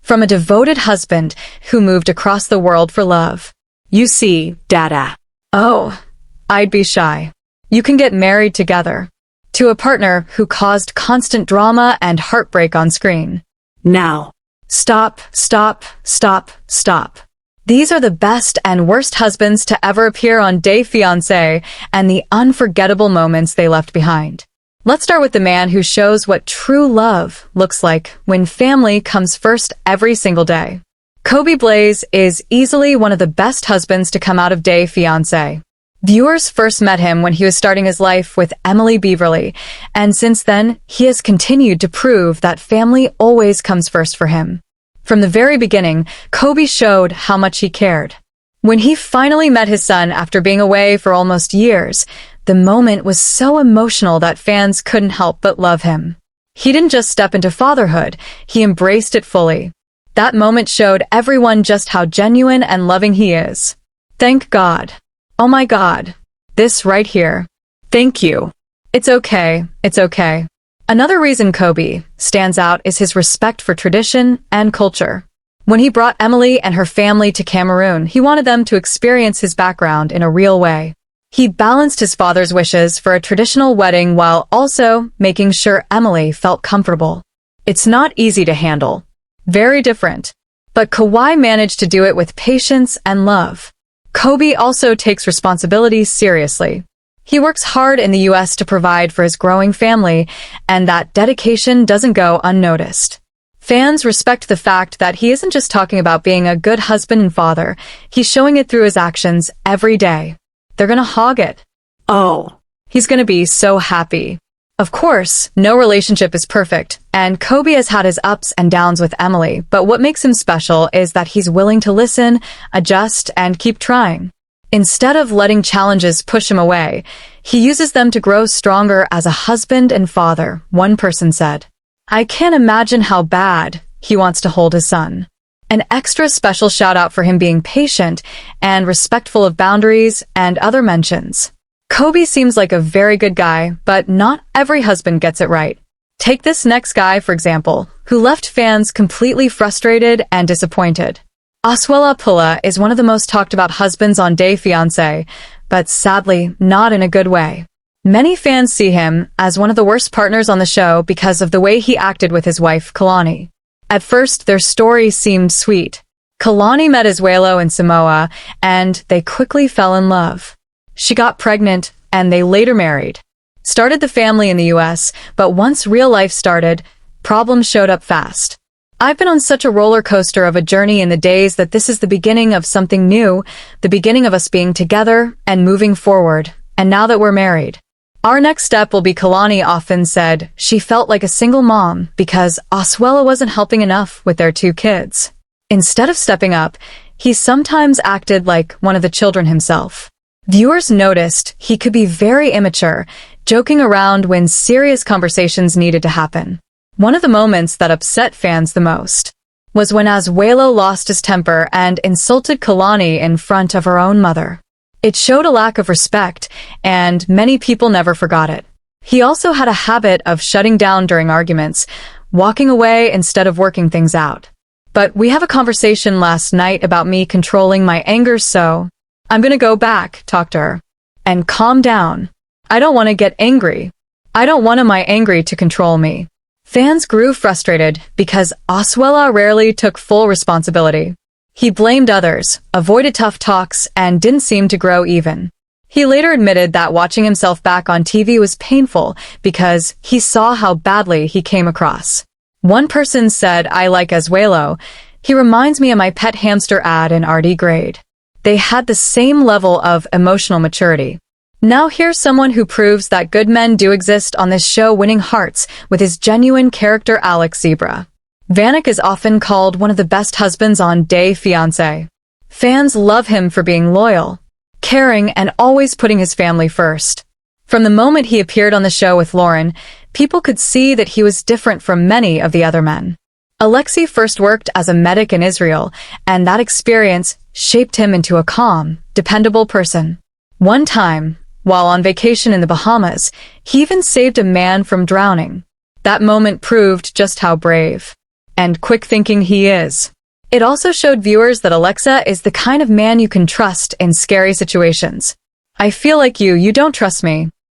From a devoted husband who moved across the world for love. You see, Dada. Oh, I'd be shy. You can get married together. To a partner who caused constant drama and heartbreak on screen. Now. Stop, stop, stop, stop. These are the best and worst husbands to ever appear on Fiancé and the unforgettable moments they left behind. Let's start with the man who shows what true love looks like when family comes first every single day. Kobe Blaze is easily one of the best husbands to come out of Fiancé. Viewers first met him when he was starting his life with Emily Beverly, and since then, he has continued to prove that family always comes first for him. From the very beginning, Kobe showed how much he cared. When he finally met his son after being away for almost years, the moment was so emotional that fans couldn't help but love him. He didn't just step into fatherhood, he embraced it fully. That moment showed everyone just how genuine and loving he is. Thank God. Oh my God. This right here. Thank you. It's okay, it's okay. Another reason Kobe stands out is his respect for tradition and culture. When he brought Emily and her family to Cameroon, he wanted them to experience his background in a real way. He balanced his father's wishes for a traditional wedding while also making sure Emily felt comfortable. It's not easy to handle. Very different. But Kawhi managed to do it with patience and love. Kobe also takes responsibility seriously. He works hard in the US to provide for his growing family, and that dedication doesn't go unnoticed. Fans respect the fact that he isn't just talking about being a good husband and father, he's showing it through his actions every day. They're gonna hog it. Oh, he's gonna be so happy. Of course, no relationship is perfect, and Kobe has had his ups and downs with Emily, but what makes him special is that he's willing to listen, adjust, and keep trying. Instead of letting challenges push him away, he uses them to grow stronger as a husband and father, one person said. I can't imagine how bad he wants to hold his son. An extra special shout out for him being patient and respectful of boundaries and other mentions. Kobe seems like a very good guy, but not every husband gets it right. Take this next guy, for example, who left fans completely frustrated and disappointed. Oswella Pula is one of the most talked about husbands on Fiancé, but sadly not in a good way. Many fans see him as one of the worst partners on the show because of the way he acted with his wife, Kalani. At first, their story seemed sweet. Kalani met Azuelo in Samoa, and they quickly fell in love. She got pregnant, and they later married. Started the family in the US, but once real life started, problems showed up fast. I've been on such a roller coaster of a journey in the days that this is the beginning of something new, the beginning of us being together and moving forward, and now that we're married. Our next step will be Kalani often said she felt like a single mom because Oswella wasn't helping enough with their 2 kids. Instead of stepping up, he sometimes acted like one of the children himself. Viewers noticed he could be very immature, joking around when serious conversations needed to happen. One of the moments that upset fans the most was when Azuelo lost his temper and insulted Kalani in front of her own mother. It showed a lack of respect, and many people never forgot it. He also had a habit of shutting down during arguments, walking away instead of working things out. But we have a conversation last night about me controlling my anger, so I'm gonna go back, talk to her, and calm down. I don't want to get angry. I don't want my angry to control me. Fans grew frustrated because Oswella rarely took full responsibility. He blamed others, avoided tough talks, and didn't seem to grow even. He later admitted that watching himself back on TV was painful because he saw how badly he came across. One person said, I like Azuelo. He reminds me of my pet hamster ad in RD grade. They had the same level of emotional maturity. Now here's someone who proves that good men do exist on this show, winning hearts with his genuine character, Alex Zebra. Vanek is often called one of the best husbands on Fiancé. Fans love him for being loyal, caring, and always putting his family first. From the moment he appeared on the show with Lauren, people could see that he was different from many of the other men. Alexei first worked as a medic in Israel, and that experience shaped him into a calm, dependable person. One time, while on vacation in the Bahamas, he even saved a man from drowning. That moment proved just how brave and quick-thinking he is. It also showed viewers that Alexei is the kind of man you can trust in scary situations. I feel like you don't trust me.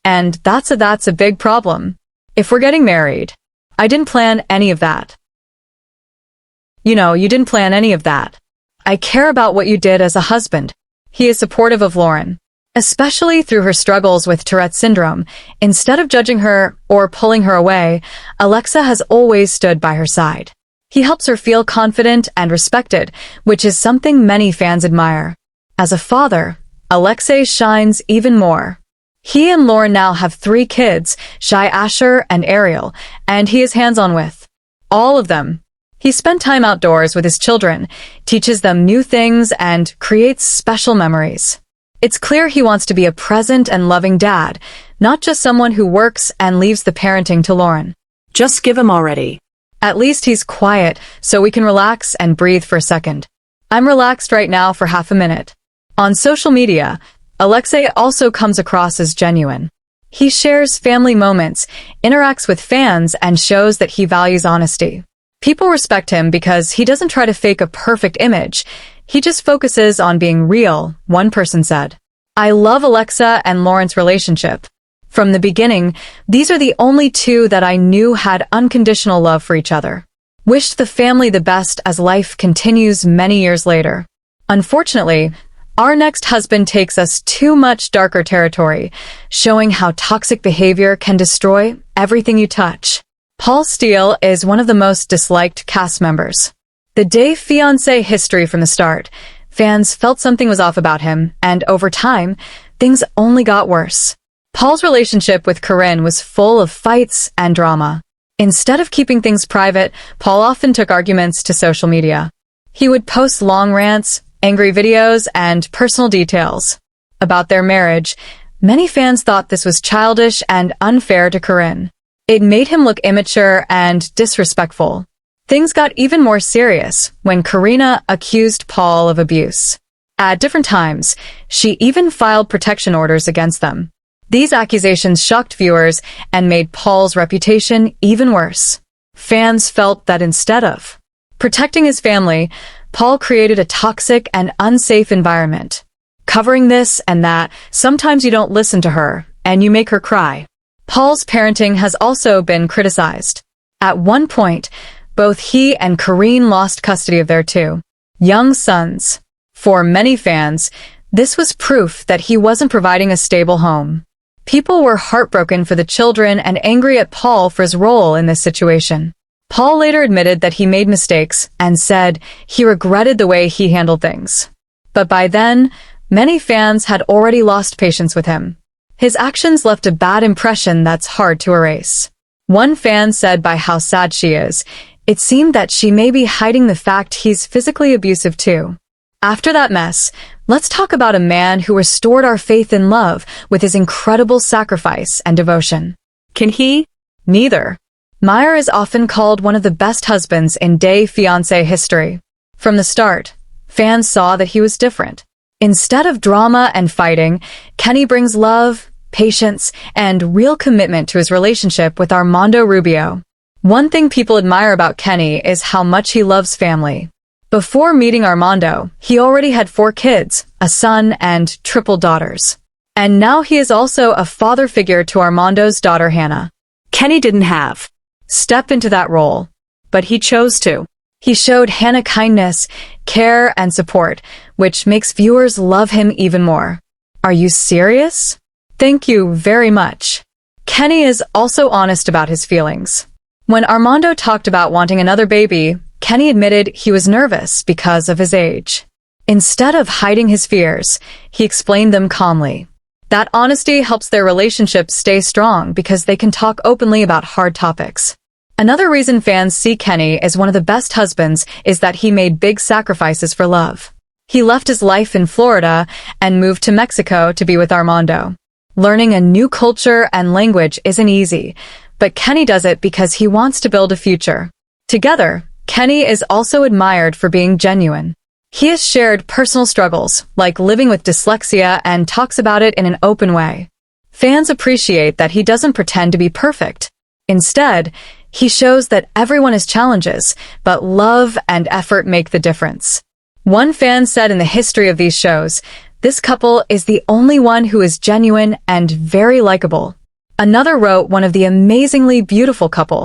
And that's a big problem. If we're getting married. I didn't plan any of that. You didn't plan any of that. I care about what you did as a husband. He is supportive of Lauren, especially through her struggles with Tourette's syndrome. Instead of judging her or pulling her away, Alexei has always stood by her side. He helps her feel confident and respected, which is something many fans admire. As a father, Alexei shines even more. He and Lauren now have 3 kids, Shai, Asher, and Ariel, and he is hands-on with all of them. He spent time outdoors with his children, teaches them new things, and creates special memories. It's clear he wants to be a present and loving dad, not just someone who works and leaves the parenting to Lauren. Just give him already. At least he's quiet, so we can relax and breathe for a second. I'm relaxed right now for half a minute. On social media, Alexei also comes across as genuine. He shares family moments, interacts with fans, and shows that he values honesty. People respect him because he doesn't try to fake a perfect image. He just focuses on being real, one person said. I love Alexei and Lauren's relationship. From the beginning, these are the only 2 that I knew had unconditional love for each other. Wished the family the best as life continues many years later. Unfortunately, our next husband takes us too much darker territory, showing how toxic behavior can destroy everything you touch. Paul Steele is one of the most disliked cast members. The day Fiancé history from the start, fans felt something was off about him, and over time, things only got worse. Paul's relationship with Corinne was full of fights and drama. Instead of keeping things private, Paul often took arguments to social media. He would post long rants, angry videos, and personal details about their marriage. Many fans thought this was childish and unfair to Corinne. It made him look immature and disrespectful. Things got even more serious when Karina accused Paul of abuse. At different times, she even filed protection orders against them. These accusations shocked viewers and made Paul's reputation even worse. Fans felt that instead of protecting his family, Paul created a toxic and unsafe environment. Covering this and that, sometimes you don't listen to her, and you make her cry. Paul's parenting has also been criticized. At one point, both he and Corinne lost custody of their 2 young sons. For many fans, this was proof that he wasn't providing a stable home. People were heartbroken for the children and angry at Paul for his role in this situation. Paul later admitted that he made mistakes and said he regretted the way he handled things. But by then, many fans had already lost patience with him. His actions left a bad impression that's hard to erase. One fan said by how sad she is, it seemed that she may be hiding the fact he's physically abusive too. After that mess, let's talk about a man who restored our faith in love with his incredible sacrifice and devotion. Can he? Neither. Meyer is often called one of the best husbands in Fiancé history. From the start, fans saw that he was different. Instead of drama and fighting, Kenny brings love, patience, and real commitment to his relationship with Armando Rubio. One thing people admire about Kenny is how much he loves family. Before meeting Armando, he already had 4 kids, a son and triple daughters. And now he is also a father figure to Armando's daughter Hannah. Kenny didn't have step into that role, but he chose to. He showed Hannah kindness, care, and support, which makes viewers love him even more. Are you serious? Thank you very much. Kenny is also honest about his feelings. When Armando talked about wanting another baby, Kenny admitted he was nervous because of his age. Instead of hiding his fears, he explained them calmly. That honesty helps their relationship stay strong because they can talk openly about hard topics. Another reason fans see Kenny as one of the best husbands is that he made big sacrifices for love. He left his life in Florida and moved to Mexico to be with Armando. Learning a new culture and language isn't easy, but Kenny does it because he wants to build a future. Together, Kenny is also admired for being genuine. He has shared personal struggles, like living with dyslexia, and talks about it in an open way. Fans appreciate that he doesn't pretend to be perfect. Instead, He shows that everyone has challenges, but love and effort make the difference. One fan said in the history of these shows, "This couple is the only one who is genuine and very likable." Another wrote one of the amazingly beautiful couple.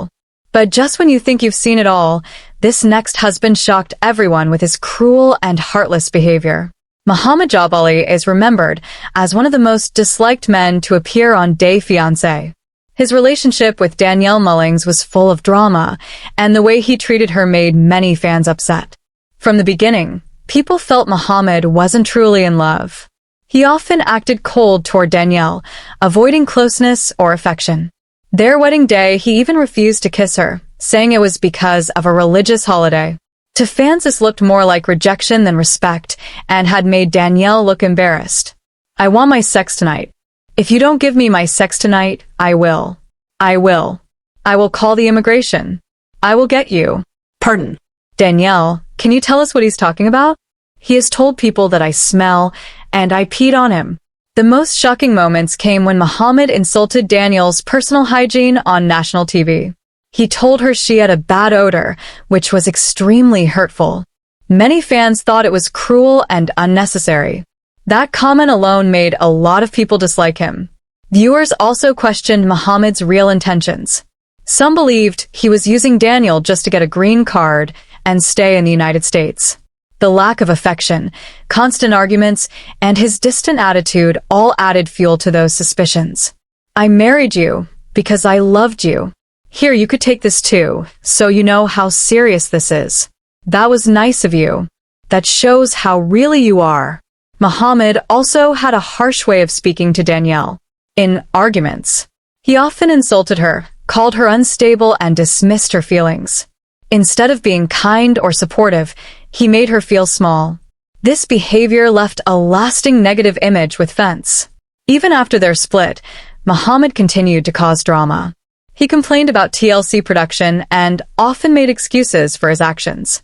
But just when you think you've seen it all, this next husband shocked everyone with his cruel and heartless behavior. Muhammad Jabali is remembered as one of the most disliked men to appear on Fiancé. His relationship with Danielle Mullings was full of drama, and the way he treated her made many fans upset. From the beginning, people felt Muhammad wasn't truly in love. He often acted cold toward Danielle, avoiding closeness or affection. Their wedding day, he even refused to kiss her, saying it was because of a religious holiday. To fans, this looked more like rejection than respect, and had made Danielle look embarrassed. "I want my sex tonight. If you don't give me my sex tonight, I will. I will. I will call the immigration. I will get you." Pardon. "Danielle, can you tell us what he's talking about?" "He has told people that I smell, and I peed on him." The most shocking moments came when Muhammad insulted Danielle's personal hygiene on national TV. He told her she had a bad odor, which was extremely hurtful. Many fans thought it was cruel and unnecessary. That comment alone made a lot of people dislike him. Viewers also questioned Muhammad's real intentions. Some believed he was using Danielle just to get a green card and stay in the United States. The lack of affection, constant arguments, and his distant attitude all added fuel to those suspicions. "I married you because I loved you. Here, you could take this too, so you know how serious this is. That was nice of you. That shows how really you are." Muhammad also had a harsh way of speaking to Danielle. In arguments, he often insulted her, called her unstable, and dismissed her feelings. Instead of being kind or supportive, he made her feel small. This behavior left a lasting negative image with fans. Even after their split, Muhammad continued to cause drama. He complained about TLC production and often made excuses for his actions.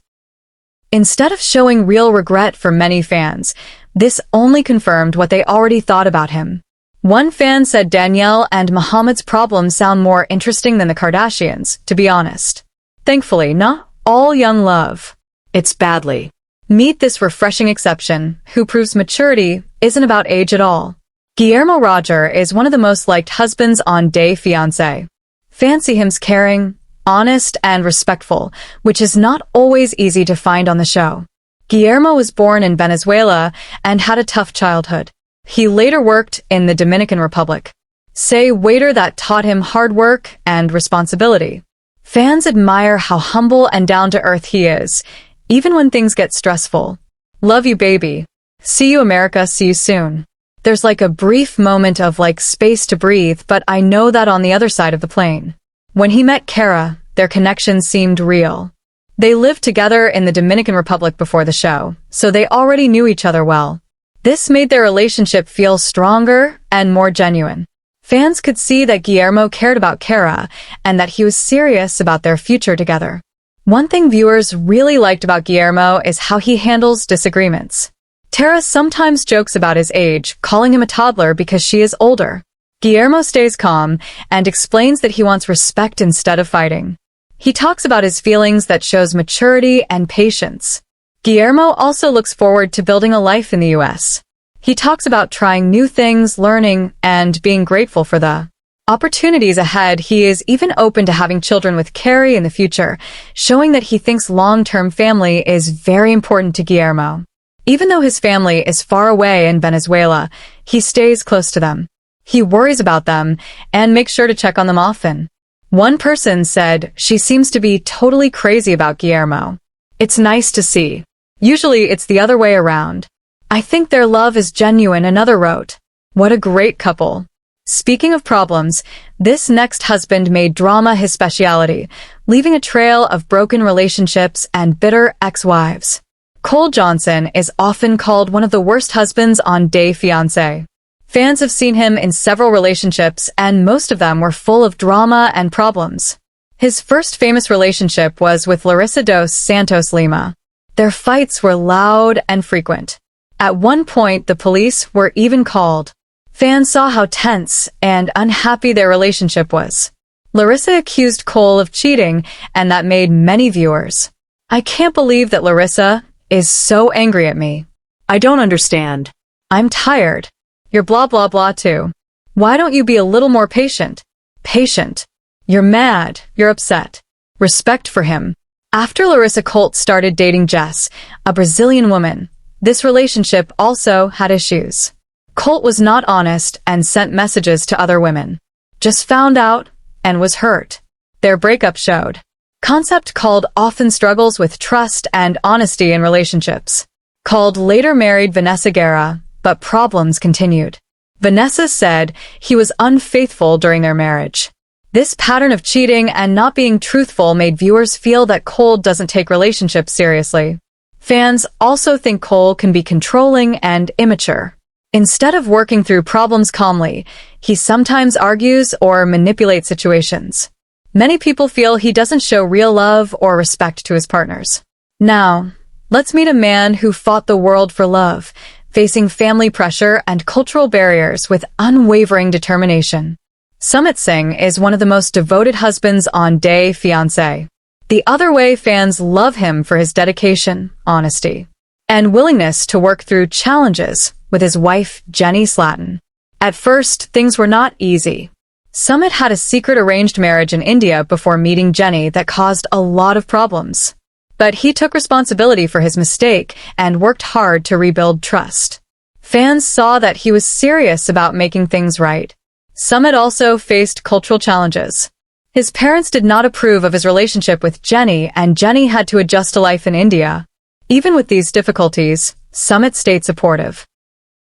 Instead of showing real regret for many fans, this only confirmed what they already thought about him. One fan said Danielle and Muhammad's problems sound more interesting than the Kardashians, to be honest. Thankfully, not all young love. It's badly. Meet this refreshing exception, who proves maturity isn't about age at all. Guillermo Roger is one of the most liked husbands on Fiancé. Fans see him caring, honest, and respectful, which is not always easy to find on the show. Guillermo was born in Venezuela and had a tough childhood. He later worked in the Dominican Republic. Say waiter that taught him hard work and responsibility. Fans admire how humble and down-to-earth he is, even when things get stressful. "Love you, baby. See you, America. See you soon." There's like a brief moment of space to breathe, but I know that on the other side of the plane. When he met Kara, their connection seemed real. They lived together in the Dominican Republic before the show, so they already knew each other well. This made their relationship feel stronger and more genuine. Fans could see that Guillermo cared about Kara and that he was serious about their future together. One thing viewers really liked about Guillermo is how he handles disagreements. Tara sometimes jokes about his age, calling him a toddler because she is older. Guillermo stays calm and explains that he wants respect instead of fighting. He talks about his feelings that shows maturity and patience. Guillermo also looks forward to building a life in the US. He talks about trying new things, learning, and being grateful for the opportunities ahead. He is even open to having children with Carrie in the future, showing that he thinks long-term family is very important to Guillermo. Even though his family is far away in Venezuela, he stays close to them. He worries about them and makes sure to check on them often. One person said she seems to be totally crazy about Guillermo. It's nice to see. Usually it's the other way around. "I think their love is genuine," another wrote. "What a great couple." Speaking of problems, this next husband made drama his specialty, leaving a trail of broken relationships and bitter ex-wives. Colt Johnson is often called one of the worst husbands on Fiancé. Fans have seen him in several relationships, and most of them were full of drama and problems. His first famous relationship was with Larissa dos Santos Lima. Their fights were loud and frequent. At one point, the police were even called. Fans saw how tense and unhappy their relationship was. Larissa accused Cole of cheating, and that made many viewers. I can't believe that Larissa is so angry at me. I don't understand. I'm tired. You're blah blah blah too. Why don't you be a little more patient? Patient. You're mad. You're upset. Respect for him. After Larissa Colt started dating Jess, a Brazilian woman, this relationship also had issues. Colt was not honest and sent messages to other women. Just found out and was hurt. Their breakup showed. Concept called often struggles with trust and honesty in relationships. Called later married Vanessa Guerra, but problems continued. Vanessa said he was unfaithful during their marriage. This pattern of cheating and not being truthful made viewers feel that Cole doesn't take relationships seriously. Fans also think Cole can be controlling and immature. Instead of working through problems calmly, he sometimes argues or manipulates situations. Many people feel he doesn't show real love or respect to his partners. Now, let's meet a man who fought the world for love, facing family pressure and cultural barriers with unwavering determination. Sumit Singh is one of the most devoted husbands on Day Fiancé. The other way fans love him for his dedication, honesty, and willingness to work through challenges with his wife, Jenny Slatin. At first, things were not easy. Sumit had a secret arranged marriage in India before meeting Jenny that caused a lot of problems. But he took responsibility for his mistake and worked hard to rebuild trust. Fans saw that he was serious about making things right. Sumit also faced cultural challenges. His parents did not approve of his relationship with Jenny, and Jenny had to adjust to life in India. Even with these difficulties, Sumit stayed supportive.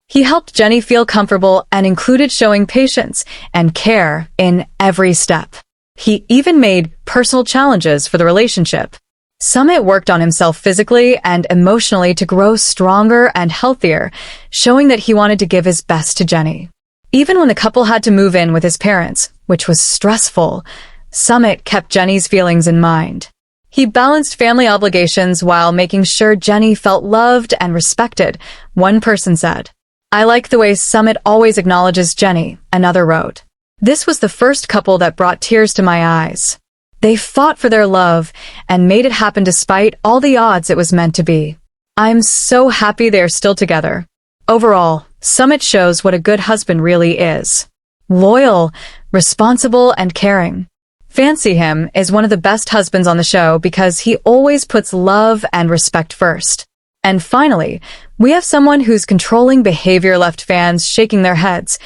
He helped Jenny feel comfortable and included showing patience and care in every step. He even made personal challenges for the relationship. Sumit worked on himself physically and emotionally to grow stronger and healthier, showing that he wanted to give his best to Jenny. Even when the couple had to move in with his parents, which was stressful, Sumit kept Jenny's feelings in mind. He balanced family obligations while making sure Jenny felt loved and respected, one person said. I like the way Sumit always acknowledges Jenny, another wrote. This was the first couple that brought tears to my eyes. They fought for their love and made it happen despite all the odds it was meant to be. I'm so happy they are still together. Overall, Sumit shows what a good husband really is. Loyal, responsible, and caring. Fiancé him is one of the best husbands on the show because he always puts love and respect first. And finally, we have someone whose controlling behavior left fans shaking their heads,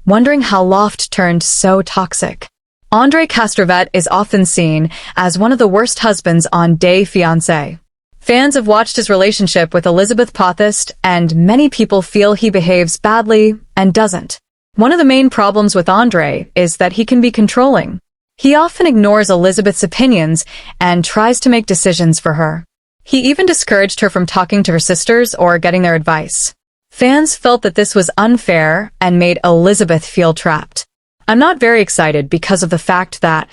wondering how Loft turned so toxic. Andre Castrovet is often seen as one of the worst husbands on Day Fiancé. Fans have watched his relationship with Elizabeth Pothast, and many people feel he behaves badly and doesn't. One of the main problems with Andre is that he can be controlling. He often ignores Elizabeth's opinions and tries to make decisions for her. He even discouraged her from talking to her sisters or getting their advice. Fans felt that this was unfair and made Elizabeth feel trapped. I'm not very excited because of the fact that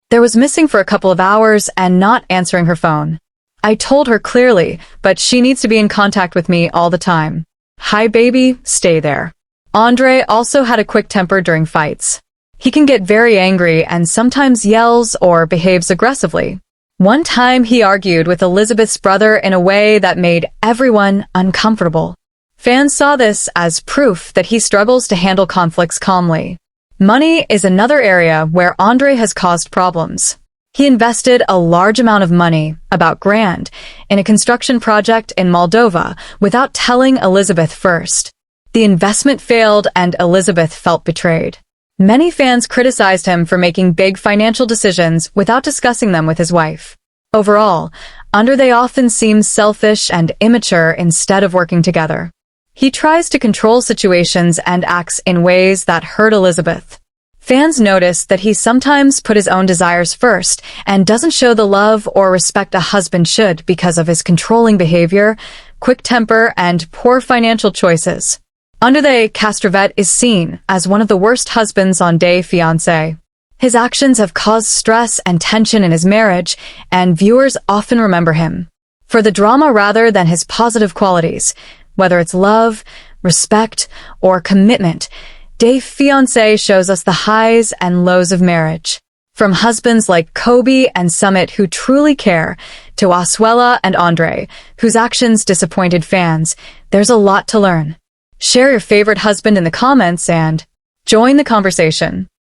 there was missing for a couple of hours and not answering her phone. I told her clearly, but she needs to be in contact with me all the time. Hi baby, stay there. Andre also had a quick temper during fights. He can get very angry and sometimes yells or behaves aggressively. One time he argued with Elizabeth's brother in a way that made everyone uncomfortable. Fans saw this as proof that he struggles to handle conflicts calmly. Money is another area where Andre has caused problems. He invested a large amount of money, about grand, in a construction project in Moldova without telling Elizabeth first. The investment failed and Elizabeth felt betrayed. Many fans criticized him for making big financial decisions without discussing them with his wife. Overall, Andre often seems selfish and immature instead of working together. He tries to control situations and acts in ways that hurt Elizabeth. Fans notice that he sometimes put his own desires first and doesn't show the love or respect a husband should because of his controlling behavior, quick temper, and poor financial choices. Andre Castrovet is seen as one of the worst husbands on Day Fiancé. His actions have caused stress and tension in his marriage, and viewers often remember him for the drama rather than his positive qualities, whether it's love, respect, or commitment. Day Fiancé shows us the highs and lows of marriage. From husbands like Kobe and Summit who truly care, to Asuela and Andre, whose actions disappointed fans, there's a lot to learn. Share your favorite husband in the comments and join the conversation.